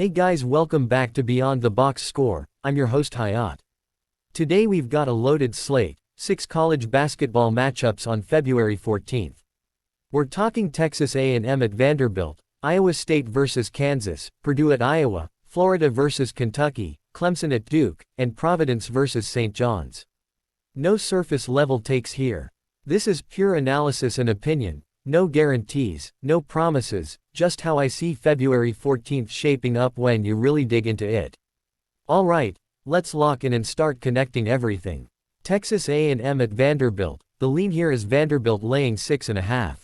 Hey guys, welcome back to Beyond the Box Score. I'm your host Hayat. Today we've got a loaded slate, 6 college basketball matchups on February 14th. We're talking Texas A&M at Vanderbilt, Iowa State versus Kansas, Purdue at Iowa, Florida versus Kentucky, Clemson at Duke, and Providence versus St. John's. No surface level takes here. This is pure analysis and opinion, no guarantees, no promises, just how I see February 14th shaping up when you really dig into it. Alright, let's lock in and start connecting everything. Texas A&M at Vanderbilt, the lean here is Vanderbilt laying 6.5.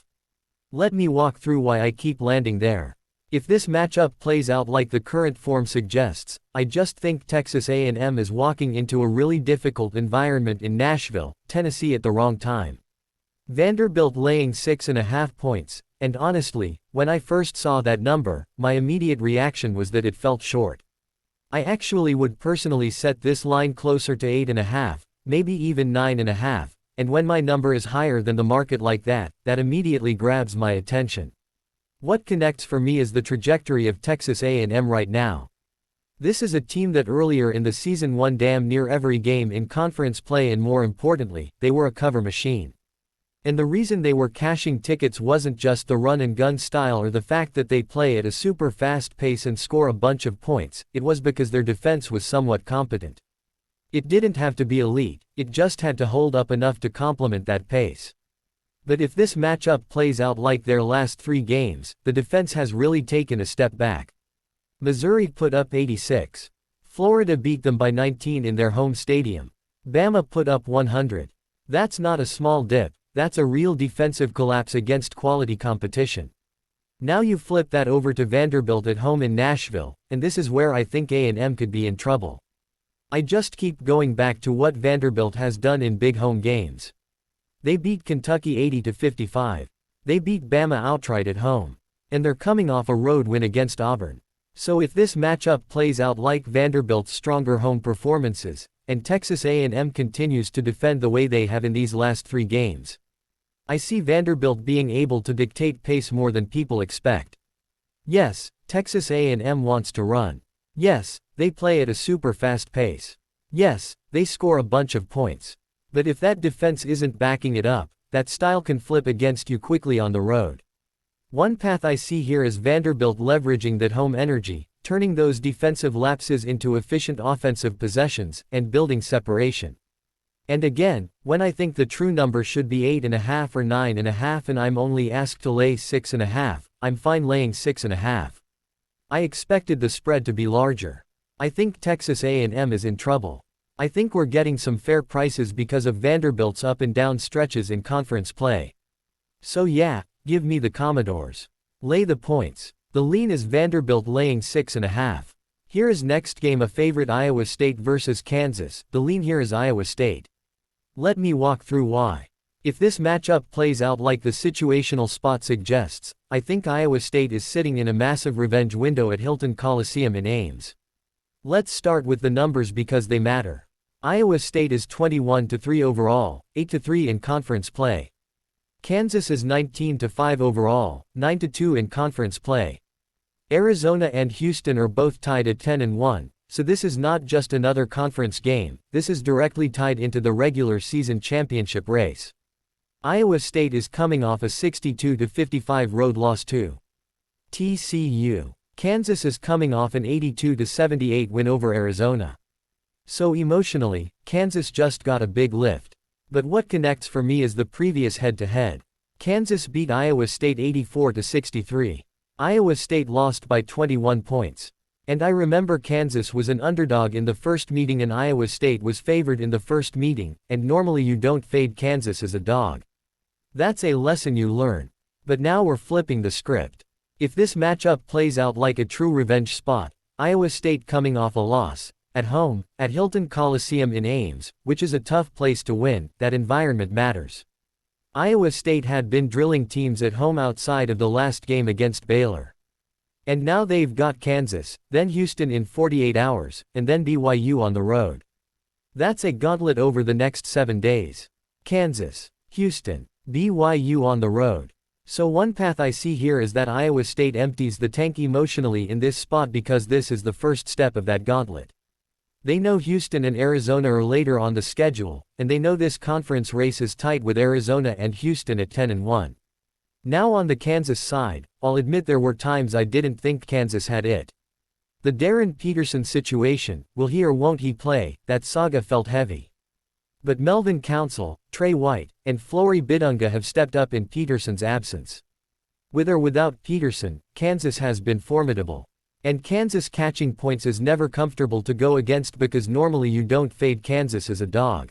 Let me walk through why I keep landing there. If this matchup plays out like the current form suggests, I just think Texas A&M is walking into a really difficult environment in Nashville, Tennessee at the wrong time. Vanderbilt laying 6.5 points, and honestly, when I first saw that number, my immediate reaction was that it felt short. I actually would personally set this line closer to 8.5, maybe even 9.5, and when my number is higher than the market like that, that immediately grabs my attention. What connects for me is the trajectory of Texas A&M right now. This is a team that earlier in the season won damn near every game in conference play, and more importantly, they were a cover machine. And the reason they were cashing tickets wasn't just the run-and-gun style or the fact that they play at a super fast pace and score a bunch of points, it was because their defense was somewhat competent. It didn't have to be elite, it just had to hold up enough to complement that pace. But if this matchup plays out like their last 3 games, the defense has really taken a step back. Missouri put up 86. Florida beat them by 19 in their home stadium. Bama put up 100. That's not a small dip. That's a real defensive collapse against quality competition. Now you flip that over to Vanderbilt at home in Nashville, and this is where I think A&M could be in trouble. I just keep going back to what Vanderbilt has done in big home games. They beat Kentucky 80-55. They beat Bama outright at home. And they're coming off a road win against Auburn. So if this matchup plays out like Vanderbilt's stronger home performances, and Texas A&M continues to defend the way they have in these last 3 games, I see Vanderbilt being able to dictate pace more than people expect. Yes, Texas A&M wants to run. Yes, they play at a super fast pace. Yes, they score a bunch of points. But if that defense isn't backing it up, that style can flip against you quickly on the road. One path I see here is Vanderbilt leveraging that home energy, turning those defensive lapses into efficient offensive possessions, and building separation. And again, when I think the true number should be 8.5 or 9.5 and I'm only asked to lay 6.5, I'm fine laying 6.5. I expected the spread to be larger. I think Texas A&M is in trouble. I think we're getting some fair prices because of Vanderbilt's up and down stretches in conference play. So yeah, give me the Commodores. Lay the points. The lean is Vanderbilt laying 6.5. Here is next game, a favorite Iowa State versus Kansas. The lean here is Iowa State. Let me walk through why. If this matchup plays out like the situational spot suggests, I think Iowa State is sitting in a massive revenge window at Hilton Coliseum in Ames. Let's start with the numbers because they matter. Iowa State is 21-3 overall, 8-3 in conference play. Kansas is 19-5 overall, 9-2 in conference play. Arizona and Houston are both tied at 10-1, so this is not just another conference game, this is directly tied into the regular season championship race. Iowa State is coming off a 62-55 road loss to TCU. Kansas is coming off an 82-78 win over Arizona. So emotionally, Kansas just got a big lift. But what connects for me is the previous head-to-head. Kansas beat Iowa State 84-63. Iowa State lost by 21 points. And I remember Kansas was an underdog in the first meeting and Iowa State was favored in the first meeting, and normally you don't fade Kansas as a dog. That's a lesson you learn. But now we're flipping the script. If this matchup plays out like a true revenge spot, Iowa State coming off a loss, at home, at Hilton Coliseum in Ames, which is a tough place to win, that environment matters. Iowa State had been drilling teams at home outside of the last game against Baylor. And now they've got Kansas, then Houston in 48 hours, and then BYU on the road. That's a gauntlet over the next 7 days. Kansas, Houston, BYU on the road. So one path I see here is that Iowa State empties the tank emotionally in this spot because this is the first step of that gauntlet. They know Houston and Arizona are later on the schedule, and they know this conference race is tight with Arizona and Houston at 10-1. Now on the Kansas side, I'll admit there were times I didn't think Kansas had it. The Darren Peterson situation, will he or won't he play, that saga felt heavy. But Melvin Council, Trey White, and Flory Bidunga have stepped up in Peterson's absence. With or without Peterson, Kansas has been formidable. And Kansas catching points is never comfortable to go against because normally you don't fade Kansas as a dog.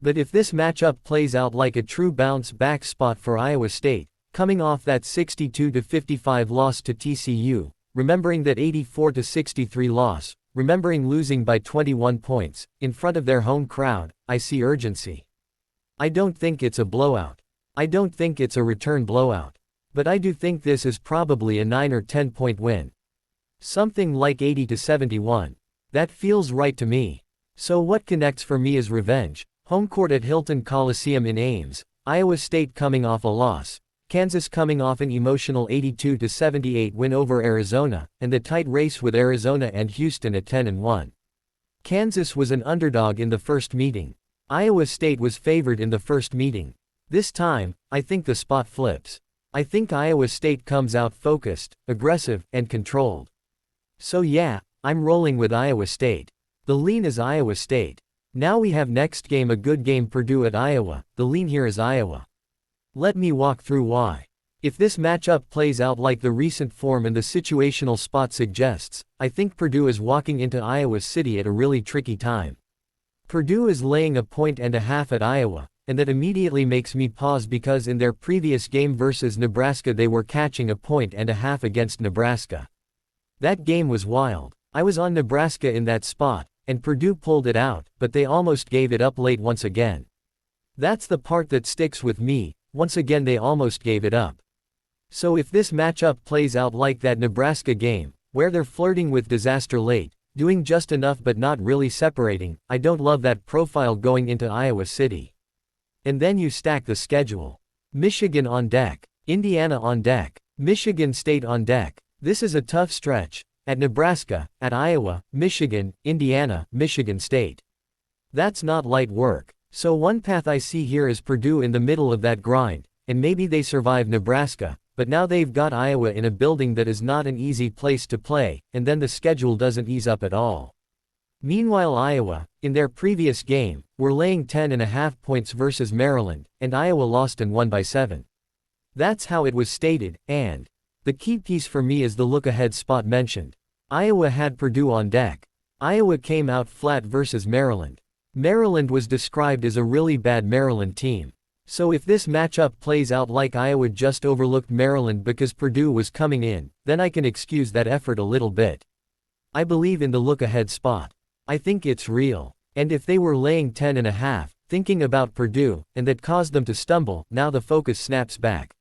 But if this matchup plays out like a true bounce-back spot for Iowa State, coming off that 62-55 loss to TCU, remembering that 84-63 loss, remembering losing by 21 points, in front of their home crowd, I see urgency. I don't think it's a blowout. I don't think it's a return blowout. But I do think this is probably a 9 or 10 point win. Something like 80-71. That feels right to me. So what connects for me is revenge. Home court at Hilton Coliseum in Ames, Iowa State coming off a loss, Kansas coming off an emotional 82-78 win over Arizona, and the tight race with Arizona and Houston at 10-1. Kansas was an underdog in the first meeting. Iowa State was favored in the first meeting. This time, I think the spot flips. I think Iowa State comes out focused, aggressive, and controlled. So yeah, I'm rolling with Iowa State. The lean is Iowa State. Now we have next game a good game Purdue at Iowa, the lean here is Iowa. Let me walk through why. If this matchup plays out like the recent form and the situational spot suggests, I think Purdue is walking into Iowa City at a really tricky time. Purdue is laying 1.5 points at Iowa, and that immediately makes me pause because in their previous game versus Nebraska they were catching 1.5 points against Nebraska. That game was wild. I was on Nebraska in that spot, and Purdue pulled it out, but they almost gave it up late once again. That's the part that sticks with me. Once again they almost gave it up. So if this matchup plays out like that Nebraska game, where they're flirting with disaster late, doing just enough but not really separating, I don't love that profile going into Iowa City. And then you stack the schedule. Michigan on deck, Indiana on deck, Michigan State on deck. This is a tough stretch, at Nebraska, at Iowa, Michigan, Indiana, Michigan State. That's not light work. So one path I see here is Purdue in the middle of that grind, and maybe they survive Nebraska, but now they've got Iowa in a building that is not an easy place to play, and then the schedule doesn't ease up at all. Meanwhile Iowa, in their previous game, were laying 10.5 points versus Maryland, and Iowa lost and won by 7. That's how it was stated, and the key piece for me is the look-ahead spot mentioned. Iowa had Purdue on deck. Iowa came out flat versus Maryland. Maryland was described as a really bad Maryland team. So if this matchup plays out like Iowa just overlooked Maryland because Purdue was coming in, then I can excuse that effort a little bit. I believe in the look-ahead spot. I think it's real. And if they were laying 10.5, thinking about Purdue, and that caused them to stumble, now the focus snaps back.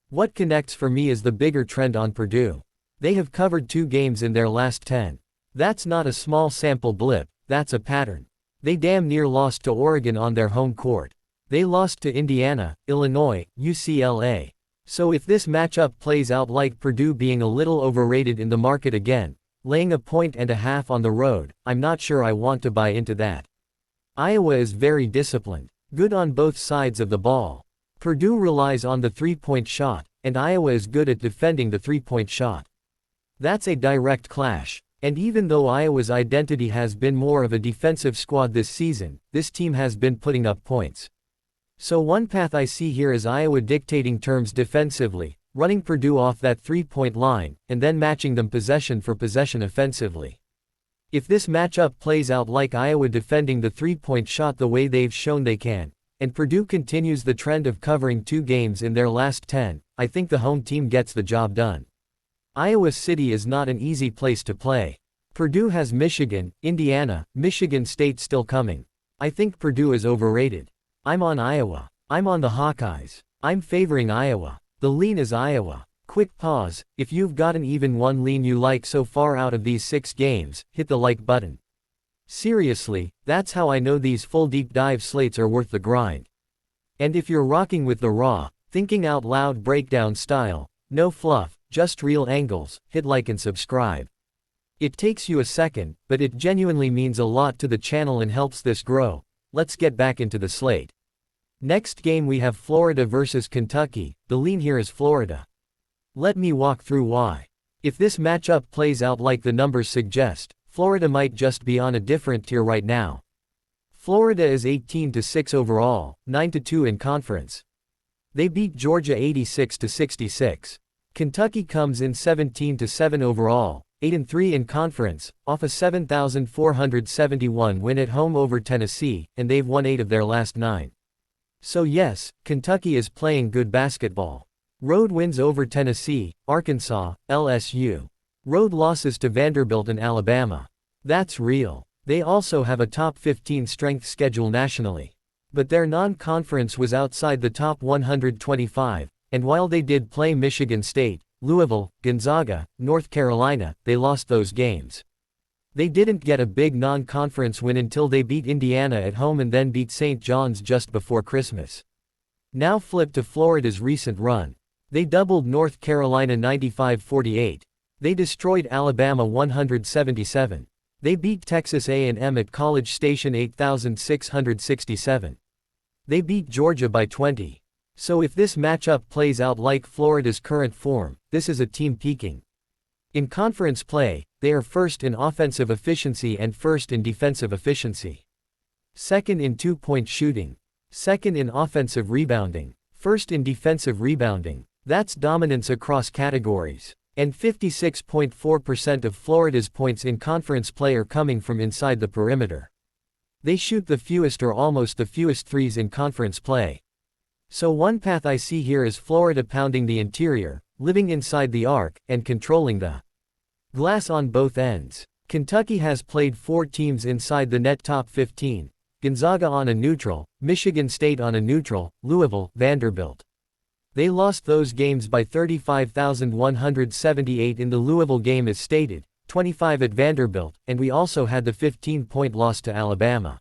What connects for me is the bigger trend on Purdue. They have covered 2 games in their last 10. That's not a small sample blip, that's a pattern. They damn near lost to Oregon on their home court. They lost to Indiana, Illinois, UCLA. So if this matchup plays out like Purdue being a little overrated in the market again, laying 1.5 points on the road, I'm not sure I want to buy into that. Iowa is very disciplined, good on both sides of the ball. Purdue relies on the 3-point shot, and Iowa is good at defending the 3-point shot. That's a direct clash. And even though Iowa's identity has been more of a defensive squad this season, this team has been putting up points. So one path I see here is Iowa dictating terms defensively, running Purdue off that 3-point line, and then matching them possession for possession offensively. If this matchup plays out like Iowa defending the 3-point shot the way they've shown they can, and Purdue continues the trend of covering 2 games in their last 10, I think the home team gets the job done. Iowa City is not an easy place to play. Purdue has Michigan, Indiana, Michigan State still coming. I think Purdue is overrated. I'm on Iowa. I'm on the Hawkeyes. I'm favoring Iowa. The lean is Iowa. Quick pause. If you've got an even one lean you like so far out of these 6 games, hit the like button. Seriously, that's how I know these full deep dive slates are worth the grind. And if you're rocking with the raw, Thinking out loud breakdown style. No fluff, just real angles. Hit like and subscribe. It takes you a second, but it genuinely means a lot to the channel and helps this grow. Let's get back into the slate. Next game we have Florida versus Kentucky. The lean here is Florida. Let me walk through why. If this matchup plays out like the numbers suggest, Florida might just be on a different tier right now. Florida is 18-6 overall, 9-2 in conference. They beat Georgia 86-66. Kentucky comes in 17-7 overall, 8-3 in conference, off a 7,471 win at home over Tennessee, and they've won 8 of their last 9. So yes, Kentucky is playing good basketball. Road wins over Tennessee, Arkansas, LSU. Road losses to Vanderbilt and Alabama. That's real. They also have a top 15 strength schedule nationally. But their non-conference was outside the top 125, and while they did play Michigan State, Louisville, Gonzaga, North Carolina, they lost those games. They didn't get a big non-conference win until they beat Indiana at home and then beat St. John's just before Christmas. Now flip to Florida's recent run. They doubled North Carolina 95-48. They destroyed Alabama 177. They beat Texas A&M at College Station 8,667. They beat Georgia by 20. So if this matchup plays out like Florida's current form, this is a team peaking. In conference play, they are first in offensive efficiency and first in defensive efficiency. Second in two-point shooting. Second in offensive rebounding. First in defensive rebounding. That's dominance across categories. And 56.4% of Florida's points in conference play are coming from inside the perimeter. They shoot the fewest or almost the fewest threes in conference play. So one path I see here is Florida pounding the interior, living inside the arc, and controlling the glass on both ends. Kentucky has played 4 teams inside the net top 15. Gonzaga on a neutral, Michigan State on a neutral, Louisville, Vanderbilt. They lost those games by 35,178 in the Louisville game as stated, 25 at Vanderbilt, and we also had the 15-point loss to Alabama.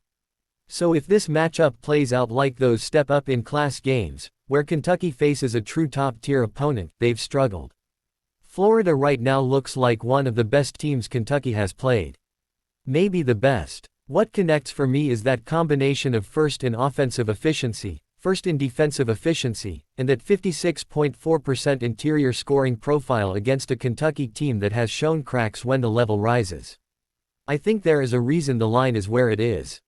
So if this matchup plays out like those step-up-in-class games, where Kentucky faces a true top-tier opponent, they've struggled. Florida right now looks like one of the best teams Kentucky has played. Maybe the best. What connects for me is that combination of first in offensive efficiency, first in defensive efficiency, and that 56.4% interior scoring profile against a Kentucky team that has shown cracks when the level rises. I think there is a reason the line is where it is.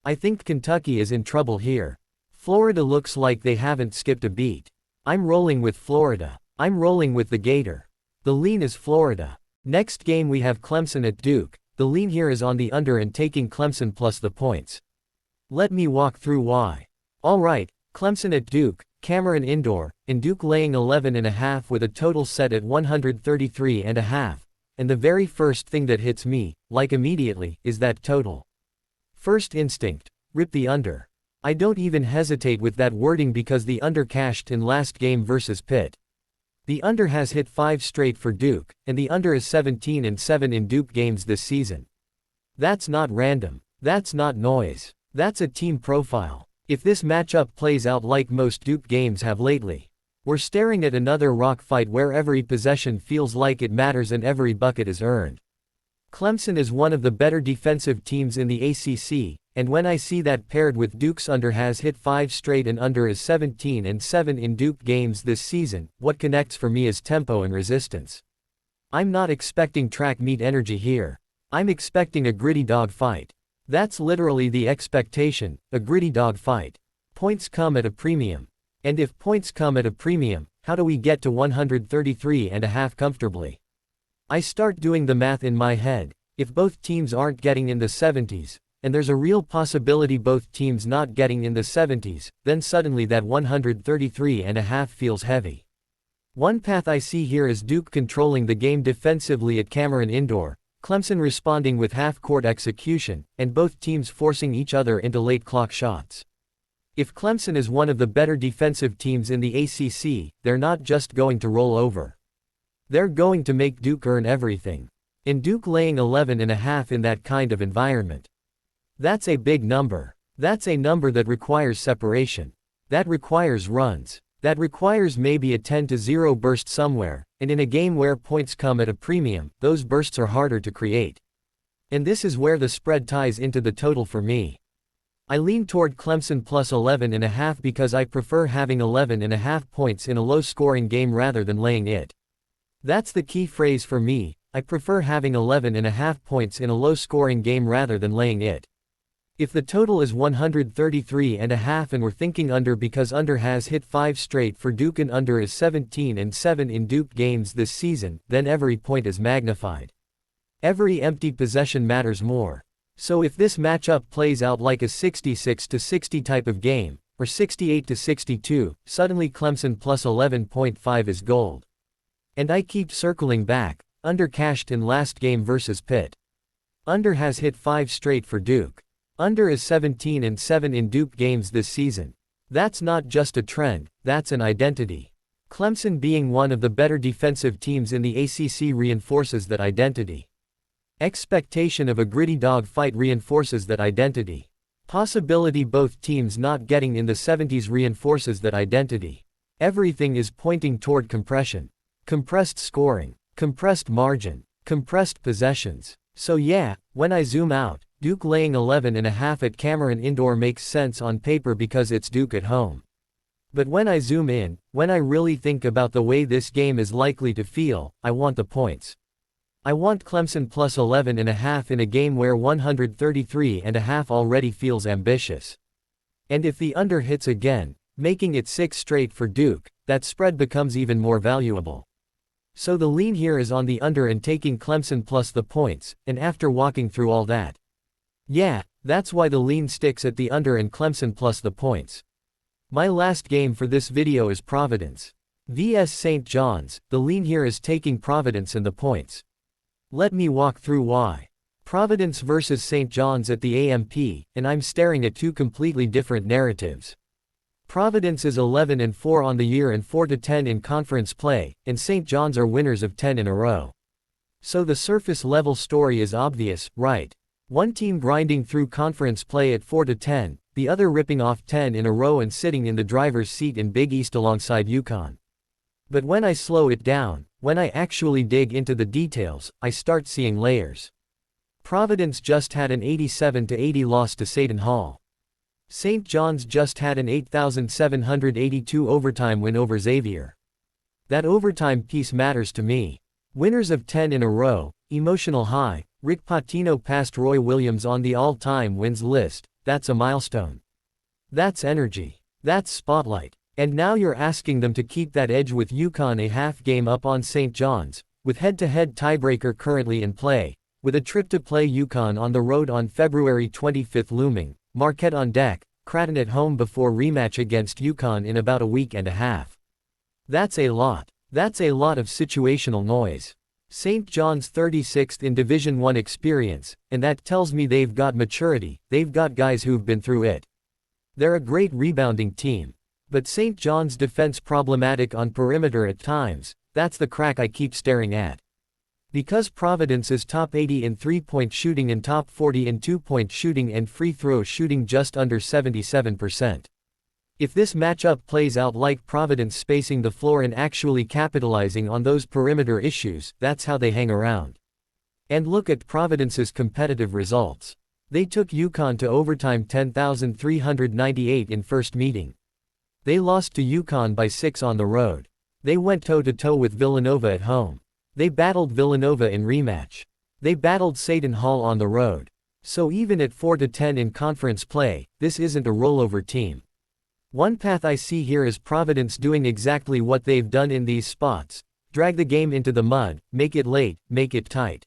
I think Kentucky is in trouble here. Florida looks like they haven't skipped a beat. I'm rolling with Florida. I'm rolling with the Gator. The lean is Florida. Next game we have Clemson at Duke. The lean here is on the under and taking Clemson plus the points. Let me walk through why. Alright, Clemson at Duke, Cameron Indoor, and Duke laying 11.5 with a total set at 133.5. And the very first thing that hits me, like immediately, is that total. First instinct, rip the under. I don't even hesitate with that wording because the under cashed in last game versus Pitt. The under has hit 5 straight for Duke, and the under is 17-7 in Duke games this season. That's not random. That's not noise. That's a team profile. If this matchup plays out like most Duke games have lately, we're staring at another rock fight where every possession feels like it matters and every bucket is earned. Clemson is one of the better defensive teams in the ACC, and when I see that paired with Duke's under has hit 5 straight and under is 17-7 in Duke games this season, what connects for me is tempo and resistance. I'm not expecting track meet energy here. I'm expecting a gritty dog fight. That's literally the expectation, a gritty dog fight. Points come at a premium. And if points come at a premium, how do we get to 133.5 comfortably? I start doing the math in my head. If both teams aren't getting in the 70s, and there's a real possibility both teams not getting in the 70s, then suddenly that 133.5 feels heavy. One path I see here is Duke controlling the game defensively at Cameron Indoor, Clemson responding with half-court execution, and both teams forcing each other into late clock shots. If Clemson is one of the better defensive teams in the ACC, they're not just going to roll over. They're going to make Duke earn everything. And Duke laying 11.5 in that kind of environment. That's a big number. That's a number that requires separation. That requires runs. That requires maybe a 10-0 burst somewhere, and in a game where points come at a premium, those bursts are harder to create. And this is where the spread ties into the total for me. I lean toward Clemson plus 11.5 because I prefer having 11.5 points in a low-scoring game rather than laying it. That's the key phrase for me, I prefer having 11.5 points in a low-scoring game rather than laying it. If the total is 133.5 and we're thinking under because under has hit 5 straight for Duke and under is 17-7 in Duke games this season, then every point is magnified. Every empty possession matters more. So if this matchup plays out like a 66-60 type of game, or 68-62, suddenly Clemson plus 11.5 is gold. And I keep circling back, under cashed in last game versus Pitt. Under has hit 5 straight for Duke. Under is 17-7 in Duke games this season. That's not just a trend, that's an identity. Clemson being one of the better defensive teams in the ACC reinforces that identity. Expectation of a gritty dogfight reinforces that identity. Possibility both teams not getting in the 70s reinforces that identity. Everything is pointing toward compression. Compressed scoring. Compressed margin. Compressed possessions. So yeah, when I zoom out, Duke laying 11.5 at Cameron Indoor makes sense on paper because it's Duke at home. But when I zoom in, when I really think about the way this game is likely to feel, I want the points. I want Clemson plus 11.5 in a game where 133.5 already feels ambitious. And if the under hits again, making it 6 straight for Duke, that spread becomes even more valuable. So the lean here is on the under and taking Clemson plus the points, and after walking through all that. Yeah, that's why the lean sticks at the under and Clemson plus the points. My last game for this video is Providence vs St. John's. The lean here is taking Providence and the points. Let me walk through why. Providence versus St. John's at the AMP, and I'm staring at two completely different narratives. Providence is 11-4 on the year and 4-10 in conference play, and St. John's are winners of 10 in a row. So the surface level story is obvious, right? One team grinding through conference play at 4-10, the other ripping off 10 in a row and sitting in the driver's seat in Big East alongside UConn. But when I slow it down, when I actually dig into the details, I start seeing layers. Providence just had an 87-80 loss to Seton Hall. St. John's just had an 8,782 overtime win over Xavier. That overtime piece matters to me. Winners of 10 in a row, emotional high. Rick Pitino passed Roy Williams on the all-time wins list. That's a milestone. That's energy. That's spotlight. And now you're asking them to keep that edge with UConn a half game up on St. John's, with head-to-head tiebreaker currently in play, with a trip to play UConn on the road on February 25 looming, Marquette on deck, Creighton at home before rematch against UConn in about a week and a half. That's a lot. That's a lot of situational noise. St. John's 36th in Division I experience, and that tells me they've got maturity, they've got guys who've been through it. They're a great rebounding team. But St. John's defense problematic on perimeter at times, that's the crack I keep staring at. Because Providence is top 80 in 3-point shooting and top 40 in 2-point shooting and free throw shooting just under 77%. If this matchup plays out like Providence spacing the floor and actually capitalizing on those perimeter issues, that's how they hang around. And look at Providence's competitive results. They took UConn to overtime 10,398 in first meeting. They lost to UConn by 6 on the road. They went toe-to-toe with Villanova at home. They battled Villanova in rematch. They battled Seton Hall on the road. So even at 4-10 in conference play, this isn't a rollover team. One path I see here is Providence doing exactly what they've done in these spots. Drag the game into the mud, make it late, make it tight.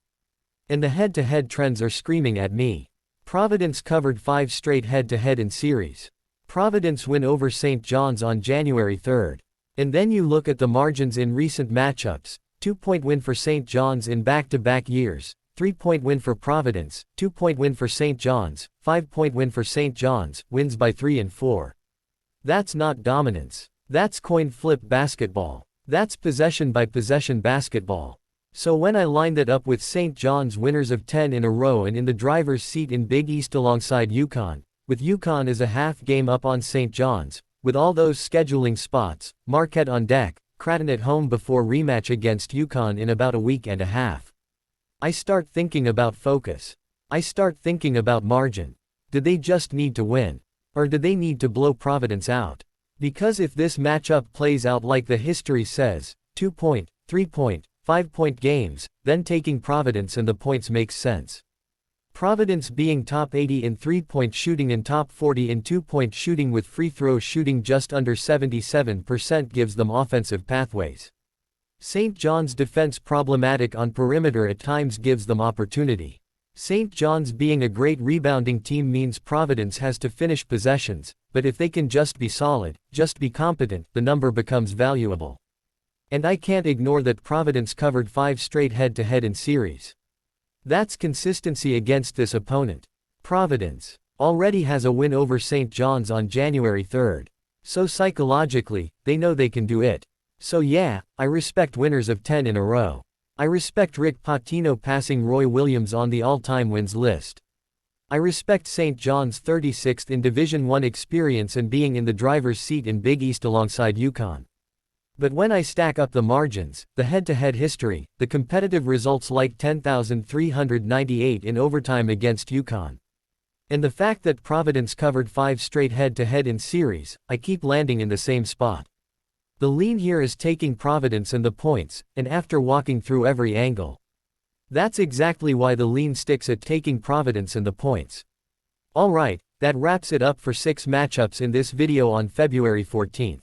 And the head-to-head trends are screaming at me. Providence covered 5 straight head-to-head in series. Providence win over St. John's on January 3rd. And then you look at the margins in recent matchups, 2-point win for St. John's in back-to-back years, 3-point win for Providence, 2-point win for St. John's, 5-point win for St. John's, wins by 3 and 4. That's not dominance. That's coin flip basketball. That's possession by possession basketball. So when I line that up with St. John's winners of 10 in a row and in the driver's seat in Big East alongside UConn, with UConn as a half game up on St. John's, With all those scheduling spots, Marquette on deck, Creighton at home before rematch against UConn in about a week and a half. I start thinking about focus. I start thinking about margin. Did they just need to win? Or did they need to blow Providence out? Because if this matchup plays out like the history says, 2-point, 3-point, 5-point games, then taking Providence and the points makes sense. Providence being top 80 in 3-point shooting and top 40 in 2-point shooting with free throw shooting just under 77% gives them offensive pathways. St. John's defense problematic on perimeter at times gives them opportunity. St. John's being a great rebounding team means Providence has to finish possessions, but if they can just be solid, just be competent, the number becomes valuable. And I can't ignore that Providence covered 5 straight head-to-head in series. That's consistency against this opponent. Providence already has a win over St. John's on January 3rd. So psychologically, they know they can do it. So yeah, I respect winners of 10 in a row. I respect Rick Pitino passing Roy Williams on the all-time wins list. I respect St. John's 36th in Division I experience and being in the driver's seat in Big East alongside UConn. But when I stack up the margins, the head-to-head history, the competitive results like 10,398 in overtime against UConn, and the fact that Providence covered 5 straight head-to-head in series, I keep landing in the same spot. The lean here is taking Providence and the points, and after walking through every angle, that's exactly why the lean sticks at taking Providence and the points. Alright, that wraps it up for 6 matchups in this video on February 14th.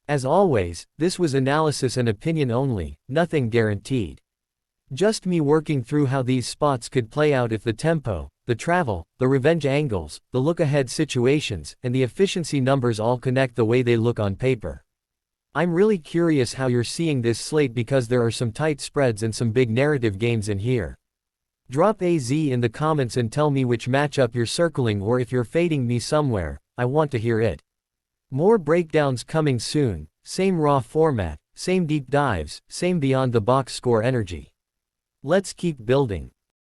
As always, this was analysis and opinion only, nothing guaranteed. Just me working through how these spots could play out if the tempo, the travel, the revenge angles, the look-ahead situations, and the efficiency numbers all connect the way they look on paper. I'm really curious how you're seeing this slate because there are some tight spreads and some big narrative games in here. Drop AZ in the comments and tell me which matchup you're circling, or if you're fading me somewhere, I want to hear it. More breakdowns coming soon, same raw format, same deep dives, same beyond the box score energy. Let's keep building.